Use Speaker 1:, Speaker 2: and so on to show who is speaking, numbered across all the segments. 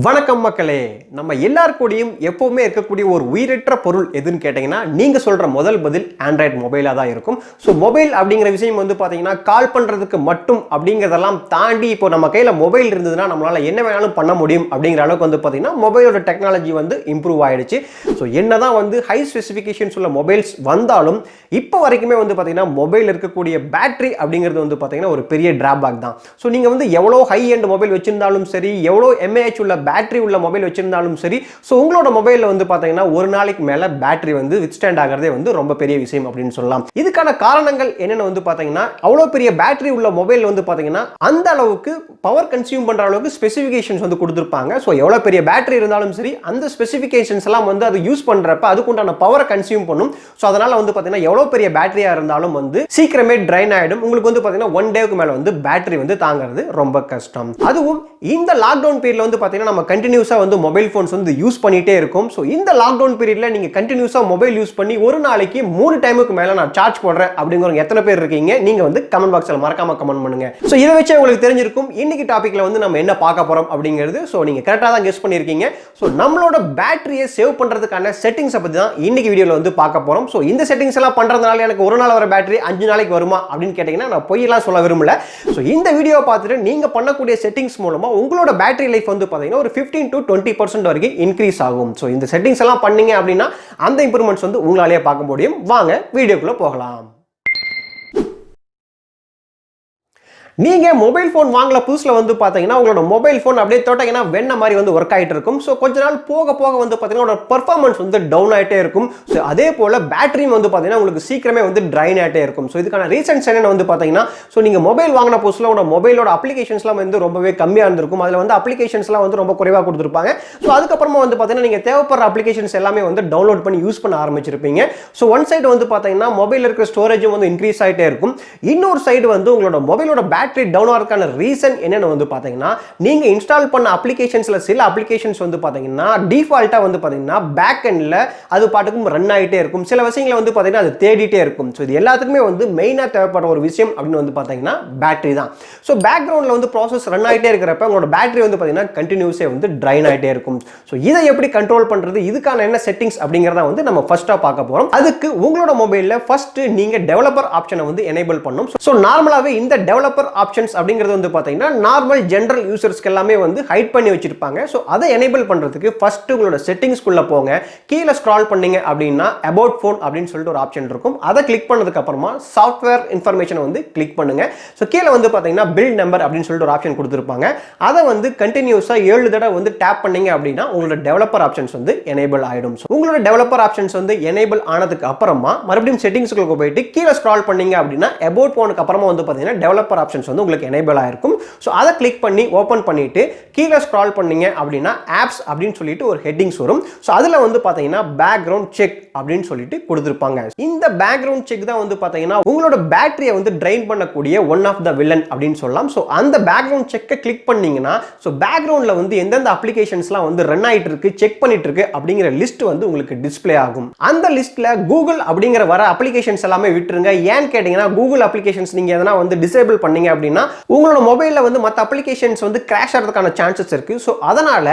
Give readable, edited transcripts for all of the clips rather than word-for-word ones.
Speaker 1: வணக்கம் மக்களே. நம்ம எல்லாருக்கூடயும் எப்பவுமே இருக்கக்கூடிய ஒரு உயிரற்ற பொருள் எதுன்னு கேட்டீங்கன்னா நீங்க சொல்ற முதல் பதில் ஆண்ட்ராய்டு மொபைலா தான் இருக்கும். ஸோ மொபைல் அப்படிங்கிற விஷயம் வந்து பாத்தீங்கன்னா கால் பண்றதுக்கு மட்டும் அப்படிங்கிறதெல்லாம் தாண்டி இப்போ நம்ம கையில மொபைல் இருந்ததுன்னா நம்மளால என்ன வேணாலும் பண்ண முடியும் அப்படிங்கிற அளவுக்கு வந்து பாத்தீங்கன்னா மொபைலோட டெக்னாலஜி வந்து இம்ப்ரூவ் ஆயிடுச்சு. ஸோ என்னதான் வந்து ஹை ஸ்பெசிஃபிகேஷன்ஸ் உள்ள மொபைல்ஸ் வந்தாலும் இப்போ வரைக்குமே வந்து பாத்தீங்கன்னா மொபைல் இருக்கக்கூடிய பேட்டரி அப்படிங்கிறது வந்து பாத்தீங்கன்னா ஒரு பெரிய டிராபேக் தான். ஸோ நீங்க வந்து எவ்வளோ ஹை எண்ட் மொபைல் வச்சிருந்தாலும் சரி, எவ்வளோ எம்ஏஹெச் உள்ள பேட்டரி உள்ள மொபைல் வச்சிருந்தாலும் சரி, சோ உங்களோட மொபைல்ல வந்து பாத்தீங்கன்னா ஒரு நாளைக்கு மேல பேட்டரி வந்து வித்ஸ்டாண்ட் ஆகிறதே வந்து ரொம்ப பெரிய விஷயம் அப்படின்னு சொல்லலாம். இதுக்கான காரணங்கள் என்னன்னு வந்து பாத்தீங்கன்னா அவ்வளவு பெரிய பேட்டரி உள்ள மொபைல் வந்து பாத்தீங்கன்னா அந்த அளவுக்கு பவர் கன்சியூம் பண்ற அளவுக்கு ஸ்பெசிஃபிகேஷன்ஸ் வந்து கொடுத்திருப்பாங்க. சோ எவ்வளவு பெரிய பேட்டரி இருந்தாலும் சரி அந்த ஸ்பெசிஃபிகேஷன்ஸ் எல்லாம் வந்து அது யூஸ் பண்றப்ப அதுக்குண்டான பவரை கன்சியூம் பண்ணும். சோ அதனால வந்து பாத்தீங்கன்னா எவ்வளவு பெரிய பேட்டரியா இருந்தாலும் வந்து சீக்கிரமே ட்ரைன் ஆயிடும். உங்களுக்கு வந்து பாத்தீங்கன்னா 1 டேக்கு மேல வந்து பேட்டரி வந்து தாங்கிறது ரொம்ப கஷ்டம். அதுவும் இந்த லாக்டவுன் பீரியட்ல வந்து பாத்தீங்கன்னா நம்ம கண்டினியூஸா வந்து மொபைல் போன்ஸ் வந்து யூஸ் பண்ணிட்டே இருக்கும். சோ இந்த லாக்டவுன் பீரியட்ல நீங்க கண்டினியூஸா மொபைல் யூஸ் பண்ணி ஒரு நாளைக்கு 3 டைமுக்கு மேல நான் சார்ஜ் போடுறேன் அப்படிங்கறவங்க எத்தனை பேர் இருக்கீங்க? நீங்க வந்து கமெண்ட் பாக்ஸ்ல மறக்காம கமெண்ட் பண்ணுங்க. சோ இத வச்சு உங்களுக்கு தெரிஞ்சிருக்கும் இன்னைக்கு டாபிக்ல வந்து நம்ம என்ன பார்க்க போறோம் அப்படிங்கிறது. சோ நீங்க கரெக்ட்டா தான் கெஸ் பண்ணிருக்கீங்க. சோ நம்மளோட பேட்டரியை சேவ் பண்றதுக்கான செட்டிங்ஸ் பத்தி தான் இன்னைக்கு வீடியோல வந்து பார்க்க போறோம். சோ இந்த செட்டிங்ஸ் எல்லாம் பண்றதுனால எனக்கு ஒரு நாள் வர பேட்டரி 5 நாளைக்கு வருமா அப்படின்னு கேட்டீங்கன்னா நான் பொய்யெல்லாம் சொல்ல விரும்பல. சோ இந்த வீடியோ பார்த்துட்டு நீங்க பண்ணக்கூடிய செட்டிங்ஸ் மூலமா உங்களோட பேட்டரி லைஃப் வந்து பாத்தீங்கன்னா ஒரு 15 to 20% வரைக்கும் இன்க்ரீஸ் ஆகும். சோ இந்த செட்டிங்ஸ் எல்லாம் பண்ணீங்க அப்படின்னா அந்த இம்ப்ரூவ்மெண்ட்ஸ் வந்து உங்களாலேயே பார்க்க முடியும். வாங்க வீடியோக்குள்ள போகலாம். நீங்க மொபைல் போன் வாங்கல புதுசுல வந்து பாத்தீங்கன்னா உங்களோட மொபைல் போன் அப்படியே தொட்டீங்கன்னா வெண்ண மாதிரி வந்து ஒர்க் ஆயிட்டு இருக்கும். சோ கொஞ்ச நாள் போக போக வந்து பாத்தீங்கன்னா உங்களோட பெர்ஃபார்மன்ஸ் வந்து டவுன் ஆயிட்டே இருக்கும். சோ அதே போல பேட்டரியும் வந்து பாத்தீங்கன்னா உங்களுக்கு சீக்கிரமே வந்து ட்ரைன் ஆயிட்டே இருக்கும். சோ இதுக்கான ரீசன்ஸ் என்னன்னு வந்து பாத்தீங்கன்னா சோ நீங்க மொபைல் வாங்கின புதுசுல உங்களோட மொபைலோட அப்ளிகேஷன்ஸ்லாம் வந்து ரொம்பவே கம்மியா இருந்திருக்கும். அதுல வந்து அப்ளிகேஷன்ஸ்லாம் வந்து ரொம்ப குறைவா கொடுத்திருப்பாங்க. சோ அதுக்கப்புறமா வந்து பாத்தீங்கன்னா நீங்க தேவைப்படுற அப்ளிகேஷன்ஸ் எல்லாமே வந்து டவுன்லோட் பண்ணி யூஸ் பண்ண ஆரம்பிச்சிருப்பீங்க. சோ ஒன் சைடு வந்து பாத்தீங்கன்னா மொபைல்ல இருக்கிற ஸ்டோரேஜும் வந்து இன்க்ரீஸ் ஆயிட்டே இருக்கும். இன்னொரு சைடு வந்து உங்களோட மொபைலோட பேட்டரி டவுன் ஆகிறதுக்கான ரீசன் என்னன்னு வந்து பாத்தீங்கன்னா நீங்க இன்ஸ்டால் பண்ண அப்ளிகேஷன்ஸ்ல சில அப்ளிகேஷன்ஸ் வந்து பாத்தீங்கன்னா டிஃபால்ட்டா வந்து பாத்தீங்கன்னா பேக் எண்ட்ல அது பாட்டுக்கும் ரன் ஆயிட்டே இருக்கும். சில விஷயங்களை வந்து பாத்தீங்கன்னா அது தேடிட்டே இருக்கும். சோ இது எல்லாத்துக்குமே வந்து மெயினா தேவைப்படுற ஒரு விஷயம் அப்படின்னு வந்து பாத்தீங்கன்னா பேட்டரி தான். சோ பேக்ரவுண்ட்ல வந்து ப்ராசஸ் ரன் ஆயிட்டே இருக்கிறப்ப உங்களோட பேட்டரி வந்து பாத்தீங்கன்னா கண்டினியூஸா வந்து ட்ரைன் ஆயிட்டே இருக்கும். சோ இதை எப்படி கண்ட்ரோல் பண்றது, இதுக்கான என்ன செட்டிங்ஸ் அப்படிங்கறத வந்து நம்ம ஃபர்ஸ்டா பார்க்க போறோம். அதுக்கு உங்களோட மொபைல்ல ஃபர்ஸ்ட் நீங்க டெவலப்பர் ஆப்ஷனை வந்து எனேபிள் பண்ணனும். சோ நார்மலாவே இந்த டெவலப்பர் ஆப்ஷன்ஸ் அப்படிங்கிறது வந்து பாத்தீங்கன்னா நார்மல் ஜெனரல் யூசர்ஸ்க்கு எல்லாமே வந்து ஹைட் பண்ணி வச்சிருப்பாங்க. சோ அதை எனேபிள் பண்றதுக்கு ஃபர்ஸ்ட் உங்களோட செட்டிங்ஸ்க்குள்ள போங்க. கீழ ஸ்க்ரால் பண்ணீங்க அப்படின்னா அபௌட் போன் அப்படின்னு சொல்லிட்டு ஒரு ஆப்ஷன் இருக்கும். அதை கிளிக் பண்ணதுக்கு அப்புறமா சாஃப்ட்வேர் இன்ஃபர்மேஷனை வந்து கிளிக் பண்ணுங்க. சோ கீழ வந்து பாத்தீங்கன்னா பில்ட் நம்பர் அப்படின்னு சொல்லிட்டு ஒரு ஆப்ஷன் கொடுத்திருப்பாங்க. அதை வந்து கண்டினியூஸா 7 தடவை வந்து டேப் பண்ணீங்க அப்படின்னா உங்களோட டெவலப்பர் ஆப்ஷன்ஸ் வந்து எனேபிள் ஆயிடும். உங்களோட டெவலப்பர் ஆப்ஷன்ஸ் வந்து எனேபிள் ஆனதுக்கு அப்புறமா மறுபடியும் செட்டிங்ஸ்க்குள்ள போயிட்டு கீழ ஸ்க்ரால் பண்ணீங்க அப்படின்னா அபௌட் போனுக்கு அப்புறமா வந்து பாத்தீங்கன்னா டெவலப்பர் ஆப்ஷன்ஸ் வந்து உங்களுக்கு எனேபிள் ஆயிருக்கும். சோ அதை கிளிக் பண்ணி ஓபன் பண்ணிட்டு கீழ ஸ்க்ரால் பண்ணீங்க அப்படின்னா ஆப்ஸ் அப்படின்னு சொல்லிட்டு ஒரு ஹெட்டிங்ஸ் வரும். சோ அதுல வந்து பாத்தீங்கன்னா பேக்ரவுண்ட் செக் அப்படின்னு சொல்லிட்டு கொடுத்திருப்பாங்க. இந்த பேக்ரவுண்ட் செக் தான் வந்து பாத்தீங்கன்னா உங்களோட பேட்டரியை வந்து ட்ரைன் பண்ணக்கூடிய ஒன் ஆஃப் த வில்லன் அப்படின்னு சொல்லலாம். சோ அந்த பேக்ரவுண்ட் செக்கை கிளிக் பண்ணீங்கன்னா சோ பேக்ரவுண்ட்ல வந்து எந்தெந்த அப்ளிகேஷன்ஸ்லாம் வந்து ரன் ஆயிட்டு இருக்கு, செக் பண்ணிட்டு இருக்கு அப்படிங்கிற லிஸ்ட் வந்து உங்களுக்கு டிஸ்ப்ளே ஆகும். அந்த லிஸ்ட்ல கூகுள் அப்படிங்கிற வர அப்ளிகேஷன்ஸ் எல்லாமே விட்டுருங்க. ஏன்னு கேட்டீங்கன்னா கூகுள் அப்ளிகேஷன்ஸ் நீங்க எதனா வந்து டிசேபிள் பண்ணீங்க அப்படின்னா உங்களோட மொபைல்ல வந்து மற்ற அப்ளிகேஷன்ஸ் வந்து கிராஷ் ஆகிறதுக்கான சான்சஸ் இருக்கு. சோ அதனால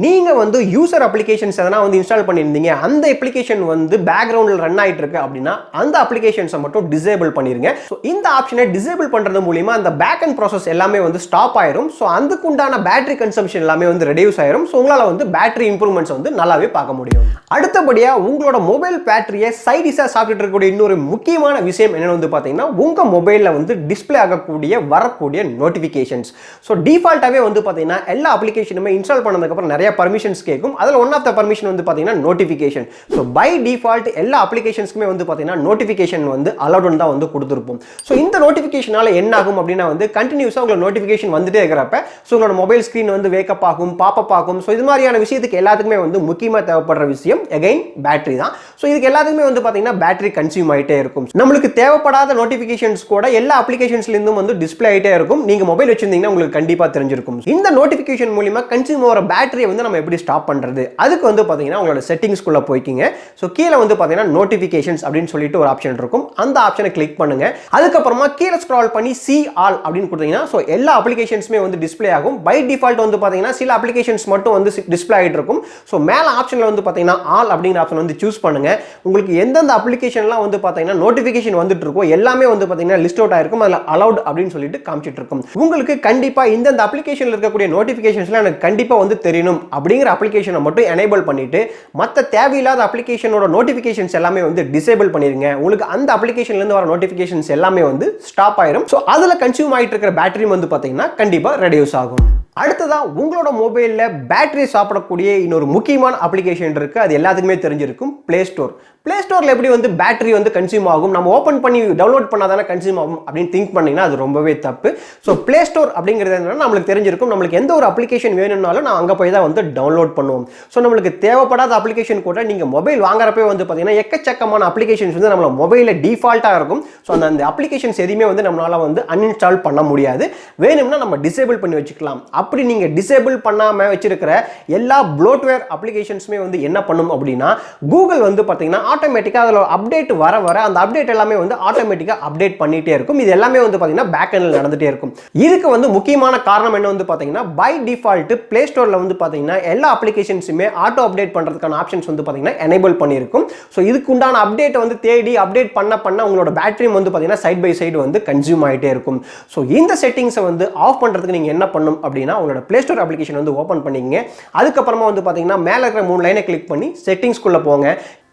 Speaker 1: நீங்க வந்து யூசர் அப்ளிகேஷன்ஸ் எதனா வந்து இன்ஸ்டால் பண்ணிருந்தீங்க, அந்த அப்ளிகேஷன் வந்து பேக்ரவுண்ட்ல ரன் ஆயிட்டு இருக்கு அப்படின்னா அந்த அப்ளிகேஷன்ஸை மட்டும் டிசேபிள் பண்ணிருங்க. சோ இந்த ஆப்ஷனை டிசேபிள் பண்றது மூலமா அந்த பேக் எண்ட் ப்ராசஸ் எல்லாமே வந்து ஸ்டாப் ஆயிரும். சோ அதுக்கு உண்டான பேட்டரி கன்சம்ப்ஷன் எல்லாமே வந்து ரெடியூஸ் ஆயிரும். சோ உங்களால வந்து பேட்டரி இம்ப்ரூவ்மெண்ட்ஸ் வந்து நல்லாவே பார்க்க முடியும். அடுத்தபடியா உங்களோட மொபைல் பேட்டரியை சைடிஸா சாப்பிட்டு இருக்கக்கூடிய இன்னொரு முக்கியமான விஷயம் என்னன்னு வந்து பாத்தீங்கன்னா உங்க மொபைல்ல வந்து டிஸ்ப்ளே ஆகக்கூடிய வரக்கூடிய நோட்டிஃபிகேஷன்ஸ். சோ டிஃபால்ட்டாவே வந்து பாத்தீங்கன்னா எல்லா அப்ளிகேஷனுமே இன்ஸ்டால் பண்ணதுக்கு அப்புறம் நிறைய பர்மிஷன்ஸ் கேட்கும். அதுல ஒன் ஆஃப் த பர்மிஷன் வந்து பாத்தீங்கன்னா நோட்டிஃபிகேஷன். சோ பை டிஃபால்ட் எல்லா அப்ளிகேஷன்ஸ்க்குமே வந்து பாத்தீங்கன்னா நோட்டிஃபிகேஷன் வந்து அலௌட் தான் வந்து கொடுத்திருப்போம். சோ இந்த நோட்டிஃபிகேஷனால என்ன ஆகும் அப்படின்னா வந்து கண்டினியூஸா உங்களுக்கு நோட்டிஃபிகேஷன் வந்துட்டே இருக்கிறப்ப சோ உங்களோட மொபைல் ஸ்கிரீன் வந்து வேக்கப் ஆகும், பாப்பப் ஆகும். சோ இது மாதிரியான விஷயத்துக்கு எல்லாத்துக்குமே வந்து முக்கியமா தேவைப்படுற விஷயம் அகைன் பேட்டரி தான். சோ இதுக்கு எல்லாத்துக்குமே வந்து பாத்தீங்கன்னா பேட்டரி கன்சியூம் ஆயிட்டே இருக்கும். நம்மளுக்கு தேவைப்படாத நோட்டிஃபிகேஷன்ஸ் கூட எல்லா அப்ளிகேஷன்ஸ்ல இருந்தும் வந்து டிஸ்ப்ளே ஆயிட்டே இருக்கும். நீங்க மொபைல் வச்சிருந்தீங்கன்னா உங்களுக்கு கண்டிப்பா தெரிஞ்சிருக்கும். இந்த நோட்டிஃபிகேஷன் மூலமா கன்சியூம் ஆகிற பேட்டரியை வந்து நம்ம எப்படி ஸ்டாப் பண்றது? அதுக்கு வந்து பாத்தீங்கன்னா உங்களோட செட்டிங்ஸ்குள்ள போய்க்கிங்க. ஸோ கீழே வந்து பாத்தீங்கன்னா நோட்டிஃபிகேஷன்ஸ் அப்படின்னு சொல்லிட்டு ஒரு ஆப்ஷன் இருக்கும். அந்த ஆப்ஷனை கிளிக் பண்ணுங்க. அதுக்கப்புறமா கீழே ஸ்க்ரால் பண்ணி see all அப்படின்னு கொடுத்தீங்கன்னா ஸோ எல்லா அப்ளிகேஷன்ஸுமே வந்து டிஸ்ப்ளே ஆகும். பை டிஃபால்ட் வந்து பாத்தீங்கன்னா சில அப்ளிகேஷன்ஸ் மட்டும் வந்து டிஸ்ப்ளே ஆகிட்டு இருக்கும். ஸோ மேல ஆப்ஷன்ல வந்து பாத்தீங்கன்னா ஆல் அப்படிங்கிற ஆப்ஷன் வந்து சூஸ் பண்ணுங்க. உங்களுக்கு எந்தெந்த அப்ளிகேஷன்லாம் வந்து பாத்தீங்கன்னா நோட்டிஃபிகேஷன் வந்துட்டு இருக்கோ எல்லாமே வந்து பாத்தீங்கன்னா லிஸ்ட் அவுட் ஆயிருக்கும். அதில் அலௌட் அப்படின்னு சொல்லிட்டு காமிச்சிட்டு இருக்கும். உங்களுக்கு கண்டிப்பா இந்த அப்ளிகேஷன்ல இருக்கக்கூடிய நோட்டிஃபிகேஷன்ஸ்லாம் எனக்கு கண்டிப்பா வந்து தெரியணும் அப்படிங்கிற அப்ளிகேஷனை மட்டும் எனேபிள் பண்ணிட்டு மற்ற தேவையில்லாத அப்ளிகேஷனோட நோட்டிஃபிகேஷன்ஸ் எல்லாமே வந்து டிசேபிள் பண்ணிருங்க. உங்களுக்கு அந்த அப்ளிகேஷன்ல இருந்து வர நோட்டிஃபிகேஷன்ஸ் எல்லாமே வந்து ஸ்டாப் ஆயிரும். ஸோ அதுல கன்சியூம் ஆயிட்டு இருக்கிற பேட்டரி வந்து பாத்தீங்கன்னா கண்டிப்பா ரெடியூஸ் ஆகும். அடுத்ததா உங்களோட மொபைல்ல பேட்டரி சாப்பிடக்கூடிய இன்னொரு முக்கியமான அப்ளிகேஷன் இருக்கு. அது எல்லாத்துக்குமே தெரிஞ்சிருக்கும், பிளே ஸ்டோர். பிளே ஸ்டோர்ல எப்படி வந்து பேட்டரி வந்து கன்சியூம் ஆகும், நம்ம ஓப்பன் பண்ணி டவுன்லோட் பண்ணாதானே கன்சியூம் ஆகும் அப்படின்னு திங்க் பண்ணீங்கன்னா அது ரொம்பவே தப்பு. ஸோ பிளே ஸ்டோர் அப்படிங்கிறது என்னன்னா நம்மளுக்கு தெரிஞ்சிருக்கும், நம்மளுக்கு எந்த ஒரு அப்ளிகேஷன் வேணும்னாலும் நான் அங்கே போய் தான் வந்து டவுன்லோட் பண்ணுவோம். ஸோ நம்மளுக்கு தேவைப்படாத அப்ளிகேஷன் கூட நீங்க மொபைல் வாங்குறப்பே வந்து பார்த்தீங்கன்னா எக்கச்சக்கமான அப்ளிகேஷன்ஸ் வந்து நம்ம மொபைலில் டிஃபால்ட்டாக இருக்கும். ஸோ அந்த அப்ளிகேஷன்ஸ் எதுவுமே வந்து நம்மளால வந்து அன்இன்ஸ்டால் பண்ண முடியாது. வேணும்னா நம்ம டிசேபிள் பண்ணி வச்சுக்கலாம். அப்படி நீங்க டிசேபிள் பண்ணாம வச்சிருக்கிற எல்லா ப்ளோட்வேர் அப்ளிகேஷன்ஸுமே வந்து என்ன பண்ணும் அப்படின்னா கூகுள் வந்து பார்த்தீங்கன்னா ஆட்டோமேட்டிக்கா அதில் அப்டேட் வர அந்த அப்டேட் எல்லாமே வந்து ஆட்டோமேட்டிக்கா அப்டேட் பண்ணிட்டே இருக்கும். இது எல்லாமே வந்து பார்த்தீங்கன்னா பேக் எண்ட்ல நடந்துட்டே இருக்கும். இதுக்கு வந்து முக்கியமான காரணம் என்ன வந்து பார்த்தீங்கன்னா பை டிஃபால்ட் பிளே ஸ்டோர்ல வந்து பார்த்தீங்கன்னா எல்லா அப்ளிகேஷன்ஸுமே ஆட்டோ அப்டேட் பண்றதுக்கான ஆப்ஷன்ஸ் வந்து பார்த்தீங்கன்னா எனேபிள் பண்ணியிருக்கும். ஸோ இதுக்கு உண்டான அப்டேட்டை வந்து தேடி அப்டேட் பண்ண உங்களோட பேட்டரியும் வந்து பார்த்தீங்கன்னா சைட் பை சைடு வந்து கன்சியூம் ஆகிட்டே இருக்கும். ஸோ இந்த செட்டிங்ஸை வந்து ஆஃப் பண்றதுக்கு நீங்க என்ன பண்ணும் அப்படின்னா உங்களோட பிளே ஸ்டோர் அப்ளிகேஷன் வந்து ஓப்பன் பண்ணிக்கங்க. அதுக்கப்புறமா வந்து பார்த்தீங்கன்னா மேலே இருக்கிற 3 லைனை கிளிக் பண்ணி செட்டிங்ஸ்குள்ள போங்க.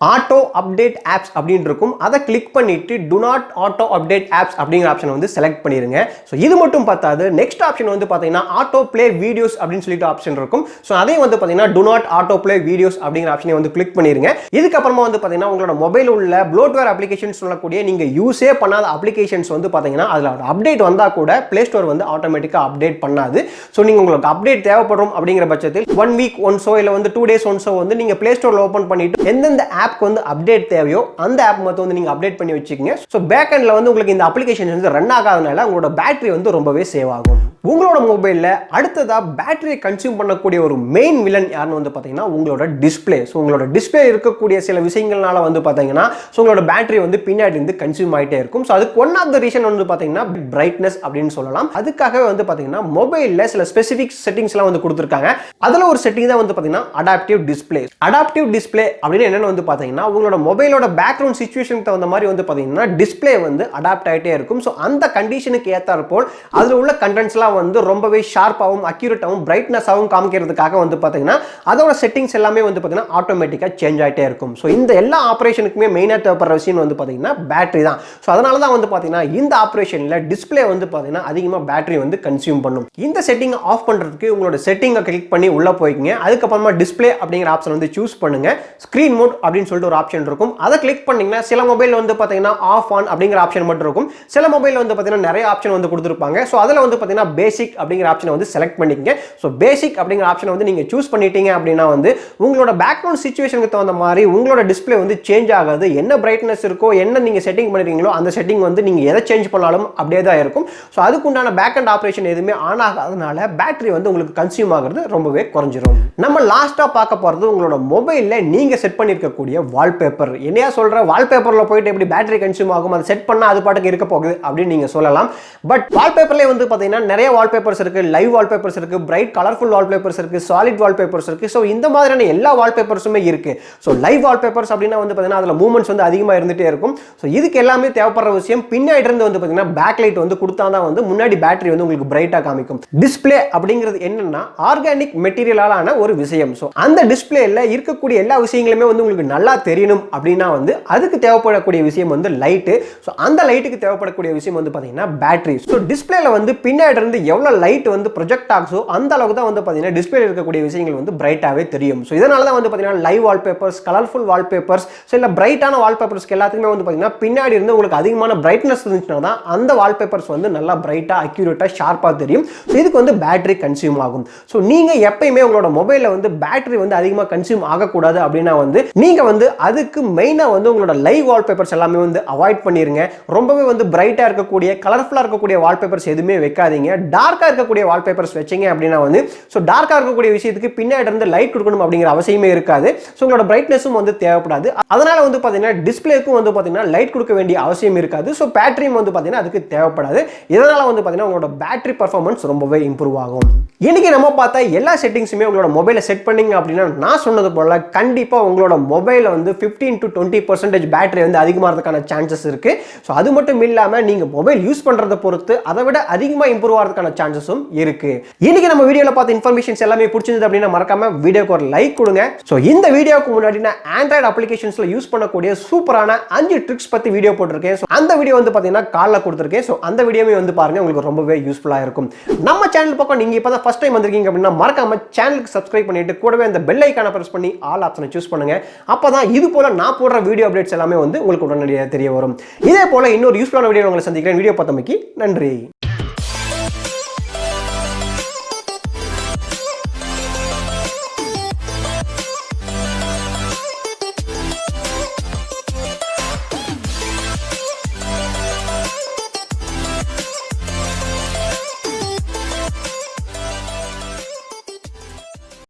Speaker 1: ஆட்டோ அப்டேட் ஆப்ஸ் அப்படின்னு இருக்கும். அதை கிளிக் பண்ணிட்டு to not auto update apps அப்படிங்கிற ஆப்ஷன் வந்து செலக்ட் பண்ணிருங்க. ஸோ இது மட்டும் பார்த்தாது, நெக்ஸ்ட் ஆப்ஷன் வந்து பார்த்தீங்கன்னா ஆட்டோ பிளே வீடியோஸ் அப்படின்னு சொல்லிட்டு ஆப்ஷன் இருக்கும். ஸோ அதையும் வந்து பார்த்தீங்கன்னா to not auto play videos அப்படிங்கிற ஆப்ஷனை வந்து கிளிக் பண்ணிருங்க. இதுக்கப்புறமா வந்து பார்த்தீங்கன்னா உங்களோட மொபைல் உள்ள ப்ளோட்வேர் அப்ளிகேஷன்ஸ் சொல்லக்கூடிய நீங்க யூஸே பண்ணாத அப்ளிகேஷன்ஸ் வந்து பார்த்தீங்கன்னா அதில் அப்டேட் வந்தா கூட பிளே ஸ்டோர் வந்து ஆட்டோமேட்டிக்காக அப்டேட் பண்ணாது. ஸோ நீங்க உங்களுக்கு அப்டேட் தேவைப்படும் அப்படிங்கிற பட்சத்தில் 1 வீக் ஒன்ஸோ இல்லை வந்து 2 டேஸ் ஒன்ஸோ வந்து நீங்க பிளே ஸ்டோர்ல ஓப்பன் பண்ணிட்டு எந்தெந்த ஆப்க்கு வந்து அப்டேட் தேவையோ அந்த ஆப் மட்டும் வந்து நீங்க அப்டேட் பண்ணி வச்சுக்கங்க. ஸோ பேக் எண்ட்ல வந்து உங்களுக்கு இந்த அப்ளிகேஷன் வந்து ரன் ஆகாதனால உங்களோட பேட்டரி வந்து ரொம்பவே சேவ் ஆகும். உங்களோட மொபைல்ல அடுத்ததா பேட்டரியை கன்சியூம் பண்ணக்கூடிய ஒரு மெயின் வில்லன் யாருன்னு வந்து பார்த்தீங்கன்னா உங்களோட டிஸ்பிளே. ஸோ உங்களோட டிஸ்பிளே இருக்கக்கூடிய சில விஷயங்கள்னால வந்து பார்த்தீங்கன்னா ஸோ உங்களோட பேட்டரி வந்து பின்னாடி இருந்து கன்சியூம் ஆகிட்டே இருக்கும். ஸோ அதுக்கு ஒன் ஆஃப் த ரீசன் வந்து பார்த்தீங்கன்னா பிரைட்னஸ் அப்படின்னு சொல்லலாம். அதுக்காகவே வந்து பார்த்தீங்கன்னா மொபைலில் சில ஸ்பெசிஃபிக் செட்டிங்ஸ்லாம் வந்து கொடுத்துருக்காங்க. அதில் ஒரு செட்டிங் தான் வந்து பார்த்தீங்கன்னா அடாப்டிவ் டிஸ்பிளே. அடாப்டிவ் டிஸ்பிளே அப்படின்னு என்னென்னு வந்து பார்த்தீங்கன்னா உங்களோட மொபைலோட பேக்ரவுண்ட் சிச்சுவேஷனுக்கு தகுந்த மாதிரி வந்து பார்த்தீங்கன்னா டிஸ்பிளே வந்து அடாப்ட் ஆகிட்டே இருக்கும். ஸோ அந்த கண்டிஷனுக்கு ஏற்றாற்போல் அதில் உள்ள கண்டென்ட்ஸ்லாம் வந்து ரொம்பவே ஷார்ப்பாகவும் அக்யூரேட்டாகவும் பிரைட்னஸாகவும் காமிக்கிறதுக்காக வந்து பார்த்தீங்கன்னா அதோட செட்டிங்ஸ் எல்லாமே வந்து பார்த்தீங்கன்னா ஆட்டோமேட்டிக்காக சேஞ்ச் ஆகிட்டே இருக்கும். ஸோ இந்த எல்லா ஆப்ரேஷனுக்குமே மெயினாக தேவைப்படுற விஷயம் வந்து பார்த்தீங்கன்னா பேட்டரி தான். ஸோ அதனால தான் வந்து பார்த்தீங்கன்னா இந்த ஆப்ரேஷனில் டிஸ்பிளே வந்து பார்த்தீங்கன்னா அதிகமாக பேட்டரி வந்து கன்சியூம் பண்ணும். இந்த செட்டிங்கை ஆஃப் பண்ணுறதுக்கு உங்களோட செட்டிங்கை கிளிக் பண்ணி உள்ளே போய்க்குங்க. அதுக்கப்புறமா டிஸ்பிளே அப்படிங்கிற ஆப்ஷன் வந்து சூஸ் பண்ணுங்க. ஸ்க்ரீன் மோட் அப்படின்னு சொல்லிட்டு ஒரு ஆப்ஷன் இருக்கும். அதை கிளிக் பண்ணீங்கன்னா சில மொபைல் வந்து பார்த்தீங்கன்னா ஆஃப் ஆன் அப்படிங்கிற ஆப்ஷன் மட்டும் இருக்கும். சில மொபைல் வந்து பார்த்தீங்கன்னா நிறைய ஆப்ஷன் வந்து கொடுத்துருப்பாங்க. ஸோ அதில் வந்து பார்த்தீங்கன்னா பேசிக் அப்படிங்கிற ஆப்ஷனை வந்து செலக்ட் பண்ணிக்கங்க. ஸோ பேசிக் அப்படிங்கிற ஆப்ஷனை வந்து நீங்கள் சூஸ் பண்ணிட்டீங்க அப்படின்னா வந்து உங்களோட பேக்ரவுண்ட் சிச்சுவேஷனுக்கு தகுந்த மாதிரி உங்களோட டிஸ்பிளே வந்து சேஞ்ச் ஆகாது. என்ன பிரைட்னஸ் இருக்கோ என்ன நீங்கள் செட்டிங் பண்ணிருக்கீங்களோ அந்த செட்டிங் வந்து நீங்கள் எதை சேஞ்ச் பண்ணாலும் அப்படியே தான் இருக்கும். ஸோ அதுக்குண்டான பேக் அண்ட் ஆப்ரேஷன் எதுவுமே ஆன் ஆகாதனால பேட்டரி வந்து உங்களுக்கு கன்சியூம் ஆகிறது ரொம்பவே குறைஞ்சிரும். நம்ம லாஸ்ட்டாக பார்க்க போகிறது உங்களோட மொபைலில் நீங்கள் செட் பண்ணியிருக்கக்கூடிய வால்பேப்பர். என்னையா சொல்கிற வால்பேப்பரில் போயிட்டு எப்படி பேட்டரி கன்சியூம் ஆகும், அதை செட் பண்ணால் அது பாட்டுக்கு இருக்க போகுது அப்படின்னு நீங்கள் சொல்லலாம். பட் வால்பேப்பர்லேயே வந்து பார்த்தீங்கன்னா நிறைய வால்பேப்பர்ஸ் இருக்கு, லைவ் வால்பேப்பர்ஸ் இருக்கு, பிரைட் கலர்ஃபுல் வால்பேப்பர்ஸ் இருக்கு, சாலிட் வால்பேப்பர்ஸ் இருக்கு. ஸோ இந்த மாதிரியான எல்லா வால்பேப்பர்ஸுமே இருக்கு. ஸோ லைவ் வால்பேப்பர்ஸ் அப்படின்னா வந்து பார்த்தீங்கன்னா அதில் மூவ்மெண்ட்ஸ் வந்து அதிகமாக இருந்துகிட்டே இருக்கும். ஸோ இதுக்கு எல்லாமே தேவைப்படுற விஷயம் பின்னாடி இருந்து வந்து பார்த்தீங்கன்னா பேக் லைட் வந்து கொடுத்தா தான் வந்து முன்னாடி பேட்டரி வந்து உங்களுக்கு பிரைட்டாக காமிக்கும். டிஸ்பிளே அப்படிங்கிறது என்னன்னா ஆர்கானிக் மெட்டீரியலான ஒரு விஷயம். ஸோ அந்த டிஸ்பிளேல இருக்கக்கூடிய எல்லா விஷயங்களுமே வந்து உங்களுக்கு நல்லா தெரியணும் அப்படின்னா வந்து அதுக்கு தேவைப்படக்கூடிய விஷயம் வந்து லைட்டு. ஸோ அந்த லைட்டுக்கு தேவைப்படக்கூடிய விஷயம் வந்து பார்த்தீங்கன்னா பேட்டரி. ஸோ டிஸ்பிளேல வந்து பின்னாடி இருந்து இருந்து எவ்வளவு லைட் வந்து ப்ரொஜெக்ட் ஆகுதோ அந்த அளவுக்கு தான் வந்து பாத்தீங்கன்னா டிஸ்பிளே இருக்கக்கூடிய விஷயங்கள் வந்து பிரைட்டாவே தெரியும். ஸோ இதனால தான் வந்து பாத்தீங்கன்னா live wallpapers, colourful wallpapers, so இல்லை பிரைட்டான வால்பேப்பர்ஸ்க்கு எல்லாத்துக்குமே வந்து பாத்தீங்கன்னா பின்னாடி இருந்து உங்களுக்கு அதிகமான பிரைட்னஸ் இருந்துச்சுன்னா தான் அந்த வால்பேப்பர்ஸ் வந்து நல்லா பிரைட்டா அக்யூரேட்டா ஷார்ப்பா தெரியும். ஸோ இதுக்கு வந்து பேட்டரி கன்சியூம் ஆகும். ஸோ நீங்க எப்பயுமே உங்களோட மொபைல்ல வந்து பேட்டரி வந்து அதிகமாக கன்சியூம் ஆகக்கூடாது அப்படின்னா வந்து நீங்க வந்து அதுக்கு மெயினா வந்து உங்களோட லைவ் வால்பேப்பர்ஸ் எல்லாமே வந்து அவாய்ட் பண்ணிருங்க. ரொம்பவே வந்து பிரைட்டா இருக்கக்கூடிய கலர்ஃபுல்லா இருக்கக்கூடிய வால்பேப்பர்ஸ் எதுவுமே வைக்காதீங்க. டார்க்கா இருக்கக்கூடிய வால்பேப்பர்ஸ் வச்சீங்க அப்படின்னா வந்து ஸோ டார்க்கா இருக்கக்கூடிய விஷயத்துக்கு பின்னாடி இருந்து லைட் கொடுக்கணும் அப்படிங்கிற அவசியமே இருக்காது. ஸோ உங்களோட பிரைட்னஸும் வந்து தேவைப்படாது. அதனால வந்து பாத்தீங்கன்னா டிஸ்பிளேக்கும் வந்து பாத்தீங்கன்னா லைட் கொடுக்க வேண்டிய அவசியம் இருக்காது. ஸோ பேட்டரியும் வந்து பாத்தீங்கன்னா அதுக்கு தேவைப்படாது. இதனால வந்து பாத்தீங்கன்னா உங்களோட பேட்டரி பர்ஃபார்மன்ஸ் ரொம்பவே இம்ப்ரூவ் ஆகும். இன்னைக்கு நம்ம பார்த்தா எல்லா செட்டிங்ஸுமே உங்களோட மொபைலை செட் பண்ணீங்க அப்படின்னா நான் சொன்னது போல கண்டிப்பா உங்களோட மொபைல வந்து 15 to 20% பேட்டரி வந்து அதிகமாகிறதுக்கான சான்சஸ் இருக்கு. ஸோ அது மட்டும் இல்லாம நீங்க மொபைல் யூஸ் பண்றதை பொறுத்து அதை விட அதிகமாக இம்ப்ரூவ் ஆகிறதுக்கான சான்சஸும் இருக்கு. இன்னைக்கு நம்ம வீடியோல பார்த்த இன்ஃபர்மேஷன்ஸ் எல்லாமே பிடிச்சிருந்தது அப்படின்னா மறக்காம வீடியோக்கு ஒரு லைக் கொடுங்க. ஸோ இந்த வீடியோக்கு முன்னாடி நான் ஆண்ட்ராய்டு அப்ளிகேஷன்ஸ்ல யூஸ் பண்ணக்கூடிய சூப்பரான 5 ட்ரிக்ஸ் பத்தி வீடியோ போட்டிருக்கேன். ஸோ அந்த வீடியோ வந்து பாத்தீங்கன்னா காலைல கொடுத்துருக்கேன். ஸோ அந்த வீடியோவே வந்து பாருங்க, உங்களுக்கு ரொம்பவே யூஸ்ஃபுல்லா இருக்கும். நம்ம சேனல் பக்கம் நீங்க இப்பதான் ஃபர்ஸ்ட் டைம் வந்திருக்கீங்க அப்படின்னா மறக்காம சேனலுக்கு சப்ஸ்கிரைப் பண்ணிட்டு கூடவே அந்த பெல் ஐகானை பிரஸ் பண்ணி ஆல் ஆப்ஷனை சூஸ் பண்ணுங்க. அப்பதான் இது போல நான் போடுற வீடியோ அப்டேட்ஸ் எல்லாமே வந்து உங்களுக்கு உடனடியாக தெரிய வரும். இதே போல இன்னொரு யூஸ்ஃபுல்லான வீடியோ உங்களை சந்திக்கிறேன். வீடியோ பார்த்தமைக்கு நன்றி.